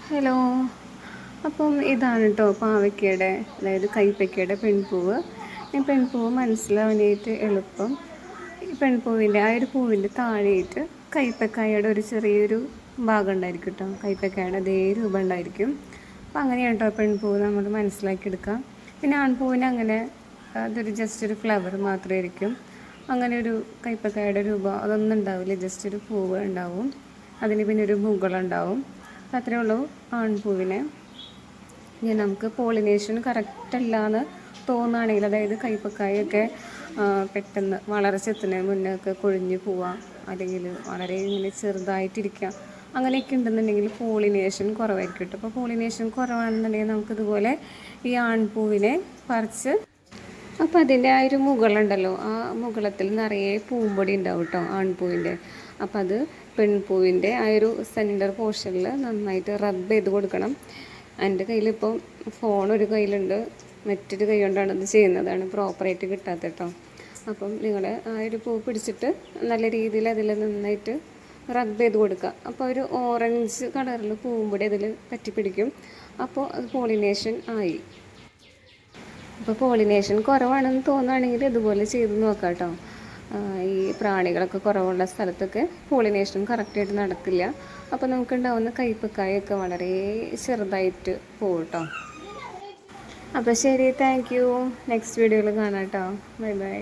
Hello. അപ്പം ഇതാണ് കേട്ടോ പാവയ്ക്കയുടെ, അതായത് കൈപ്പയ്ക്കയുടെ പെൺപൂവ്. ഈ പെൺപൂവ് മനസ്സിലാവാനായിട്ട് എളുപ്പം, ഈ പെൺപൂവിൻ്റെ ആ ഒരു പൂവിൻ്റെ താഴെയിട്ട് കൈപ്പക്കായയുടെ ഒരു ചെറിയൊരു ഭാഗം ഉണ്ടായിരിക്കും കേട്ടോ. കൈപ്പക്കായുടെ അതേ രൂപം ഉണ്ടായിരിക്കും. അപ്പം അങ്ങനെയാണ് കേട്ടോ പെൺപൂവ് നമ്മൾ മനസ്സിലാക്കിയെടുക്കാം. പിന്നെ ആൺപൂവിന് അങ്ങനെ അതൊരു ജസ്റ്റ് ഒരു ഫ്ലവർ മാത്രമായിരിക്കും. അങ്ങനെ ഒരു കൈപ്പക്കായുടെ രൂപം അതൊന്നും ഉണ്ടാവില്ല, ജസ്റ്റ് ഒരു പൂവ് ഉണ്ടാവും, അതിന് പിന്നെ ഒരു മുകളുണ്ടാവും. അപ്പം അത്രയേ ഉള്ളൂ ആൺപൂവിനെ. ഇനി നമുക്ക് പോളിനേഷൻ കറക്റ്റല്ല എന്ന് തോന്നുകയാണെങ്കിൽ, അതായത് കൈപ്പക്കായൊക്കെ പെട്ടെന്ന് വളർച്ചെത്തുന്നതിന് മുന്നേ ഒക്കെ കൊഴിഞ്ഞ് പോവാം, അല്ലെങ്കിൽ വളരെ ഇങ്ങനെ ചെറുതായിട്ടിരിക്കുക, അങ്ങനെയൊക്കെ ഉണ്ടെന്നുണ്ടെങ്കിൽ പോളിനേഷൻ കുറവായിരിക്കും കേട്ടോ. അപ്പോൾ പോളിനേഷൻ കുറവാണെന്നുണ്ടെങ്കിൽ നമുക്കിതുപോലെ ഈ ആൺപൂവിനെ പറിച്ച്, അപ്പോൾ അതിൻ്റെ ആ ഒരു മുകളുണ്ടല്ലോ, ആ മുകളത്തിൽ നിറയെ പൂമ്പൊടി ഉണ്ടാവും കേട്ടോ ആൺപൂവിൻ്റെ. അപ്പോൾ അത് പെൺപൂവിൻ്റെ ആ ഒരു സെൻറ്റർ പോർഷനിൽ നന്നായിട്ട് റബ്ബ് ചെയ്ത് കൊടുക്കണം. എൻ്റെ കയ്യിലിപ്പോൾ ഫോൺ ഒരു കയ്യിലുണ്ട്, മറ്റൊരു കൈ കൊണ്ടാണ് ഇത് ചെയ്യുന്നതാണ് പ്രോപ്പറായിട്ട് കിട്ടാത്ത കേട്ടോ. അപ്പം നിങ്ങൾ ആ ഒരു പൂ പിടിച്ചിട്ട് നല്ല രീതിയിൽ അതിൽ നന്നായിട്ട് റബ്ബ് ചെയ്ത് കൊടുക്കുക. അപ്പോൾ ഒരു ഓറഞ്ച് കളറിൽ പൂമ്പൊടി അതിൽ പറ്റിപ്പിടിക്കും. അപ്പോൾ അത് പോളിനേഷൻ ആയി. അപ്പോൾ പോളിനേഷൻ കുറവാണെന്ന് തോന്നുകയാണെങ്കിൽ ഇതുപോലെ ചെയ്ത് നോക്കാം കേട്ടോ. ഈ പ്രാണികളൊക്കെ കുറവുള്ള സ്ഥലത്തൊക്കെ പോളിനേഷൻ കറക്റ്റായിട്ട് നടക്കില്ല. അപ്പോൾ നമുക്കുണ്ടാവുന്ന കൈപ്പക്കായൊക്കെ വളരെ ചെറുതായിട്ട് പോകും കേട്ടോ. അപ്പോൾ ശരി, താങ്ക് യു. നെക്സ്റ്റ് വീഡിയോയിൽ കാണാം കേട്ടോ. Bye bye.